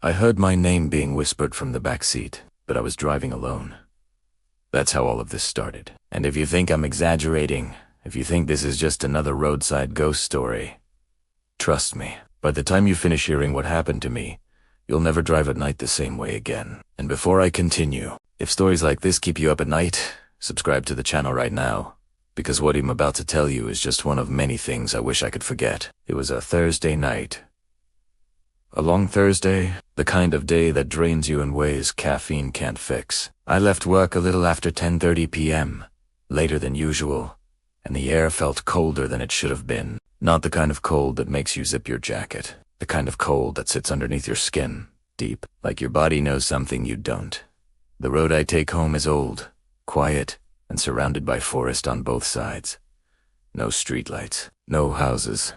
I heard my name being whispered from the back seat, but I was driving alone. That's how all of this started. And if you think I'm exaggerating, if you think this is just another roadside ghost story, trust me, by the time you finish hearing what happened to me, you'll never drive at night the same way again. And before I continue, if stories like this keep you up at night, subscribe to the channel right now, because what I'm about to tell you is just one of many things I wish I could forget. It was a Thursday night. A long Thursday, the kind of day that drains you in ways caffeine can't fix. I left work a little after 10:30 p.m., later than usual, and the air felt colder than it should have been. Not the kind of cold that makes you zip your jacket. The kind of cold that sits underneath your skin, deep, like your body knows something you don't. The road I take home is old, quiet, and surrounded by forest on both sides. No streetlights, no houses.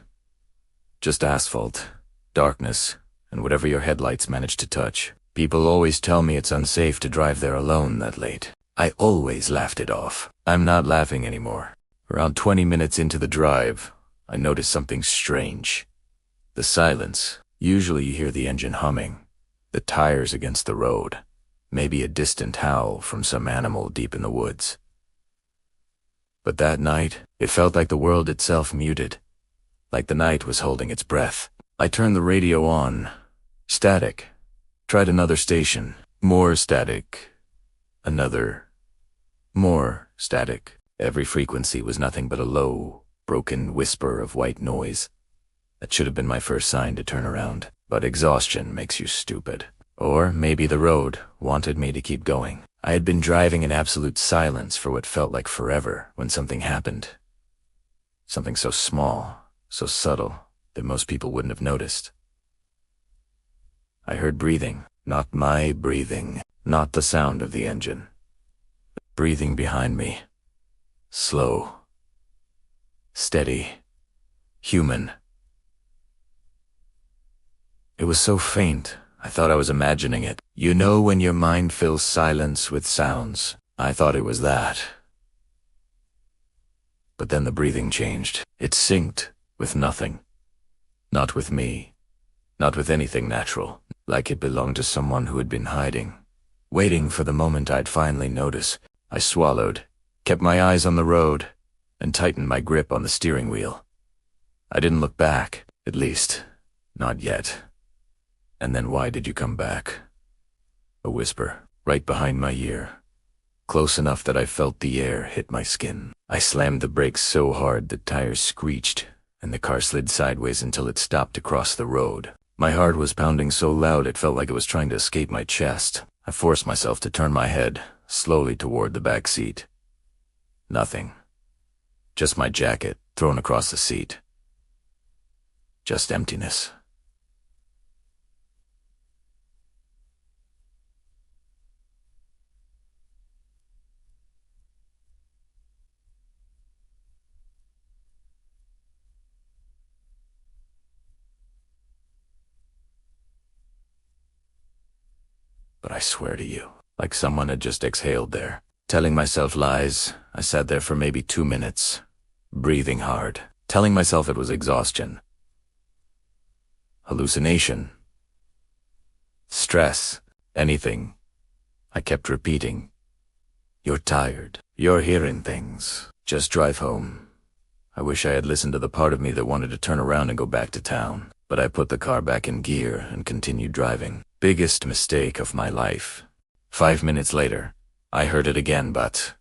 Just asphalt, darkness, and whatever your headlights manage to touch. People always tell me it's unsafe to drive there alone that late. I always laughed it off. I'm not laughing anymore. Around 20 minutes into the drive, I noticed something strange. The silence. Usually you hear the engine humming, the tires against the road, maybe a distant howl from some animal deep in the woods. But that night, it felt like the world itself muted, like the night was holding its breath. I turned the radio on. Static. Tried another station. More static. Another. More static. Every frequency was nothing but a low, broken whisper of white noise. That should have been my first sign to turn around. But exhaustion makes you stupid. Or maybe the road wanted me to keep going. I had been driving in absolute silence for what felt like forever when something happened. Something so small, so subtle, that most people wouldn't have noticed. I heard breathing, not my breathing, not the sound of the engine. Breathing behind me. Slow. Steady. Human. It was so faint, I thought I was imagining it. You know when your mind fills silence with sounds? I thought it was that. But then the breathing changed. It synced with nothing. Not with me. Not with anything natural. Like it belonged to someone who had been hiding. Waiting for the moment I'd finally notice. I swallowed, kept my eyes on the road, and tightened my grip on the steering wheel. I didn't look back, at least, not yet. And then why did you come back? A whisper, right behind my ear. Close enough that I felt the air hit my skin. I slammed the brakes so hard the tires screeched, and the car slid sideways until it stopped across the road. My heart was pounding so loud it felt like it was trying to escape my chest. I forced myself to turn my head, slowly toward the back seat. Nothing. Just my jacket, thrown across the seat. Just emptiness. But I swear to you, like someone had just exhaled there. Telling myself lies, I sat there for maybe 2 minutes, breathing hard, telling myself it was exhaustion. Hallucination. Stress. Anything. I kept repeating. You're tired. You're hearing things. Just drive home. I wish I had listened to the part of me that wanted to turn around and go back to town. But I put the car back in gear and continued driving. Biggest mistake of my life. 5 minutes later, I heard it again, but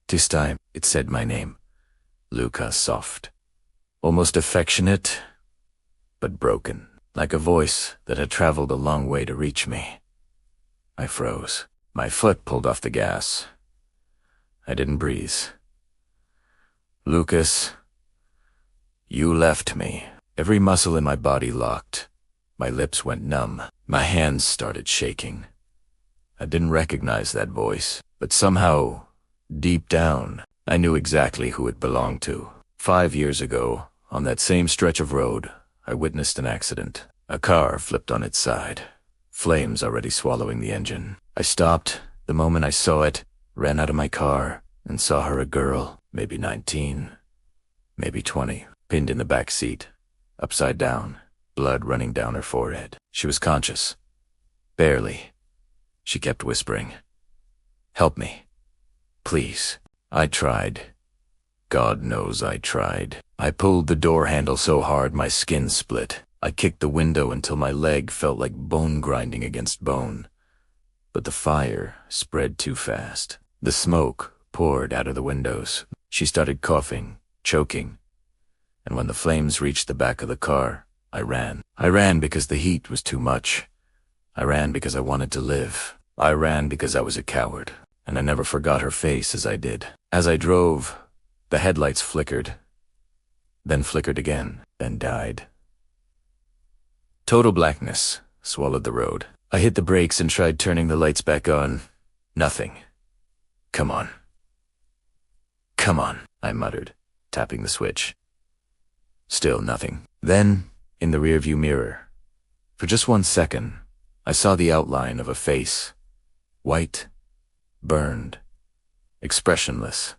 this time it said my name. Luca, soft. Almost affectionate, but broken. Like a voice that had traveled a long way to reach me. I froze. My foot pulled off the gas. I didn't breathe. Lucas, you left me. Every muscle in my body locked. My lips went numb. My hands started shaking. I didn't recognize that voice, but somehow, deep down, I knew exactly who it belonged to. 5 years ago, on that same stretch of road, I witnessed an accident. A car flipped on its side, flames already swallowing the engine. I stopped the moment I saw it, ran out of my car, and saw her, a girl, maybe 19, maybe 20, pinned in the back seat, upside down, blood running down her forehead. She was conscious, Barely. She kept whispering. Help me. Please. I tried. God knows I tried. I pulled the door handle so hard my skin split. I kicked the window until my leg felt like bone grinding against bone. But the fire spread too fast. The smoke poured out of the windows. She started coughing, choking. And when the flames reached the back of the car, I ran. I ran because the heat was too much. I ran because I wanted to live. I ran because I was a coward. And I never forgot her face as I did. As I drove, the headlights flickered, then flickered again, then died. Total blackness swallowed the road. I hit the brakes and tried turning the lights back on. Nothing. Come on. Come on, I muttered, tapping the switch. Still nothing. Then, in the rearview mirror, for just 1 second, I saw the outline of a face. White, burned, expressionless.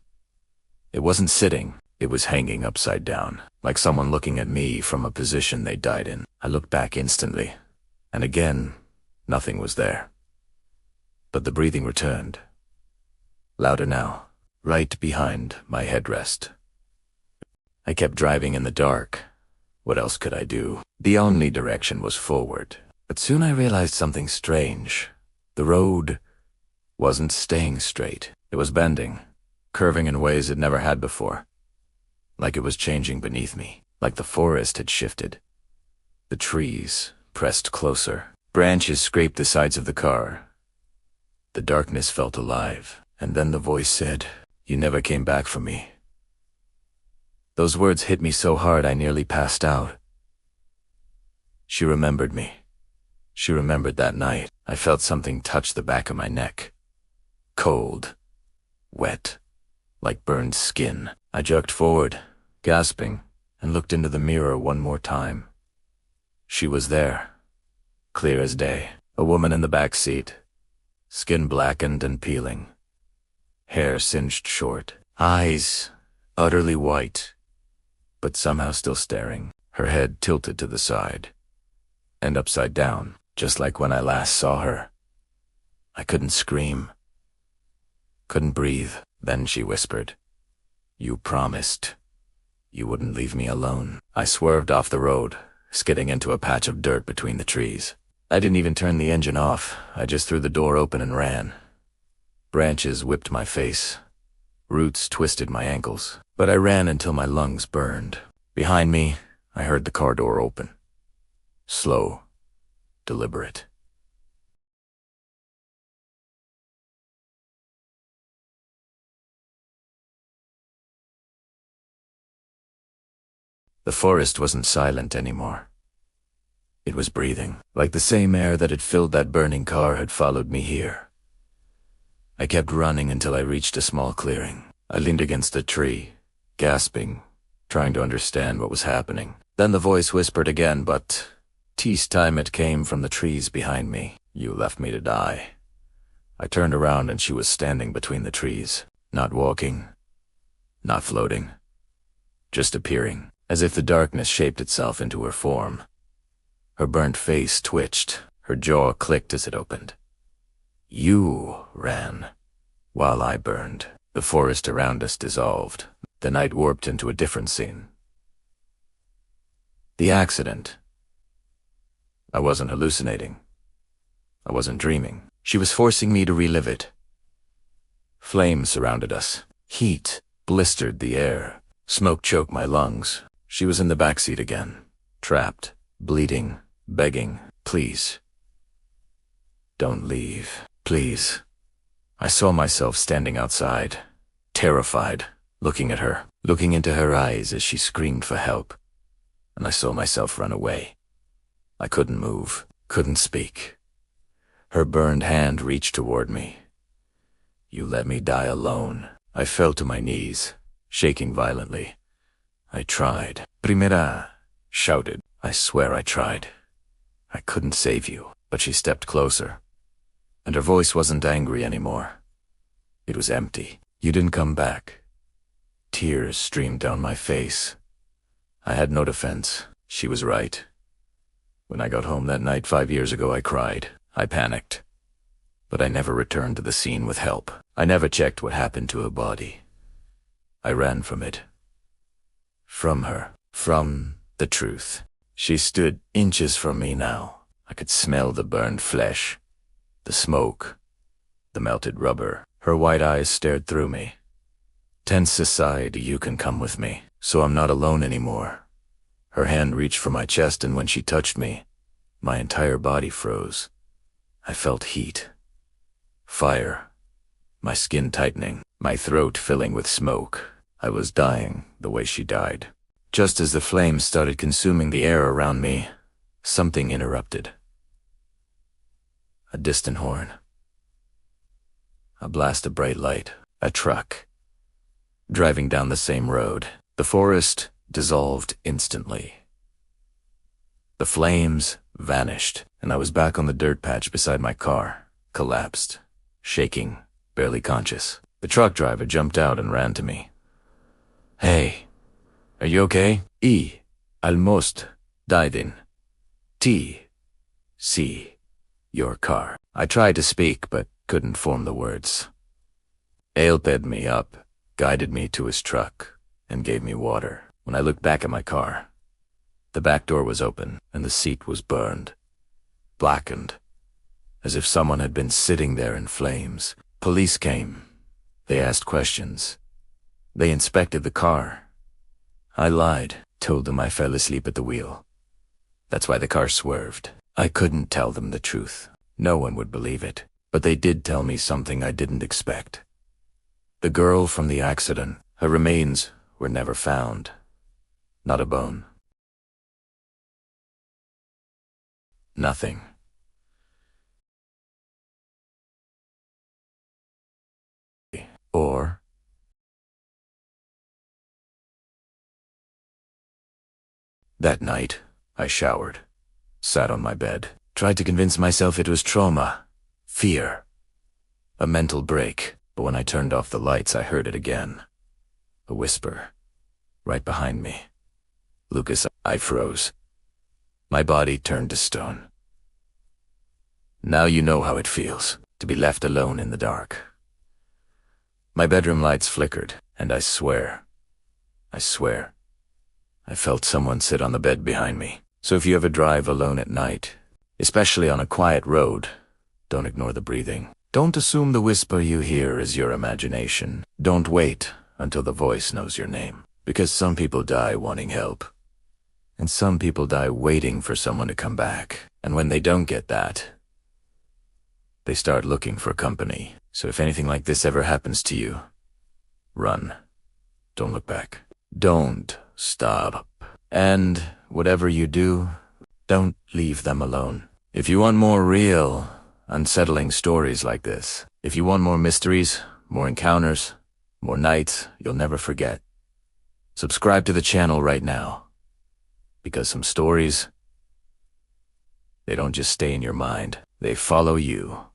It wasn't sitting, it was hanging upside down, like someone looking at me from a position they died in. I looked back instantly, and again, nothing was there. But the breathing returned. Louder now, right behind my headrest. I kept driving in the dark. What else could I do? The only direction was forward. But soon I realized something strange. The road wasn't staying straight. It was bending, curving in ways it never had before. Like it was changing beneath me, like the forest had shifted. The trees pressed closer. Branches scraped the sides of the car. The darkness felt alive, and then the voice said, "You never came back for me." Those words hit me so hard I nearly passed out. She remembered me. She remembered that night. I felt something touch the back of my neck. Cold, wet, like burned skin. I jerked forward, gasping, and looked into the mirror one more time. She was there, clear as day. A woman in the back seat, skin blackened and peeling, hair singed short, eyes utterly white, but somehow still staring, her head tilted to the side, and upside down, just like when I last saw her. I couldn't scream, couldn't breathe. Then she whispered, "You promised you wouldn't leave me alone." I swerved off the road, skidding into a patch of dirt between the trees. I didn't even turn the engine off. I just threw the door open and ran. Branches whipped my face. Roots twisted my ankles. But I ran until my lungs burned. Behind me, I heard the car door open. Slow, deliberate. The forest wasn't silent anymore. It was breathing, like the same air that had filled that burning car had followed me here. I kept running until I reached a small clearing. I leaned against a tree, gasping, trying to understand what was happening. Then the voice whispered again, but this time it came from the trees behind me. "You left me to die." I turned around and she was standing between the trees, not walking, not floating, just appearing, as if the darkness shaped itself into her form. Her burnt face twitched, her jaw clicked as it opened. You ran, while I burned. The forest around us dissolved. The night warped into a different scene. The accident. I wasn't hallucinating. I wasn't dreaming. She was forcing me to relive it. Flames surrounded us. Heat blistered the air. Smoke choked my lungs. She was in the backseat again, trapped, bleeding, begging, "Please, don't leave, please." I saw myself standing outside, terrified, looking at her, looking into her eyes as she screamed for help. And I saw myself run away. I couldn't move, couldn't speak. Her burned hand reached toward me. "You let me die alone." I fell to my knees, shaking violently. I tried. "Primera," shouted. I swear I tried. I couldn't save you. But she stepped closer, and her voice wasn't angry anymore. It was empty. "You didn't come back." Tears streamed down my face. I had no defense. She was right. When I got home that night 5 years ago, I cried. I panicked. But I never returned to the scene with help. I never checked what happened to her body. I ran from it. From her. From the truth. She stood inches from me now. I could smell the burned flesh, the smoke, the melted rubber. Her white eyes stared through me. Tense society, you can come with me, so I'm not alone anymore. Her hand reached for my chest, and when she touched me, my entire body froze. I felt heat. Fire. My skin tightening, my throat filling with smoke. I was dying the way she died. Just as the flames started consuming the air around me, something interrupted. A distant horn. A blast of bright light. A truck. Driving down the same road. The forest dissolved instantly. The flames vanished, and I was back on the dirt patch beside my car, collapsed, shaking, barely conscious. The truck driver jumped out and ran to me. "Hey, are you okay? Almost died in your car." I tried to speak, but couldn't form the words. Helped me up, guided me to his truck, and gave me water. When I looked back at my car, the back door was open, and the seat was burned, blackened, as if someone had been sitting there in flames. Police came. They asked questions. They inspected the car. I lied, told them I fell asleep at the wheel. That's why the car swerved. I couldn't tell them the truth. No one would believe it. But they did tell me something I didn't expect. The girl from the accident, her remains were never found. Not a bone. Nothing. Or that night, I showered, sat on my bed, tried to convince myself it was trauma, fear, a mental break. But when I turned off the lights, I heard it again. A whisper, right behind me. Lucas, I froze. My body turned to stone. Now you know how it feels, to be left alone in the dark. My bedroom lights flickered, and I swear, I felt someone sit on the bed behind me. So if you ever drive alone at night, especially on a quiet road, don't ignore the breathing. Don't assume the whisper you hear is your imagination. Don't wait until the voice knows your name, because some people die wanting help, and some people die waiting for someone to come back. And when they don't get that, they start looking for company. So if anything like this ever happens to you, run. Don't look back. Don't stop. And whatever you do, don't leave them alone. If you want more real, unsettling stories like this, if you want more mysteries, more encounters, more nights you'll never forget, subscribe to the channel right now. Because some stories, they don't just stay in your mind, they follow you.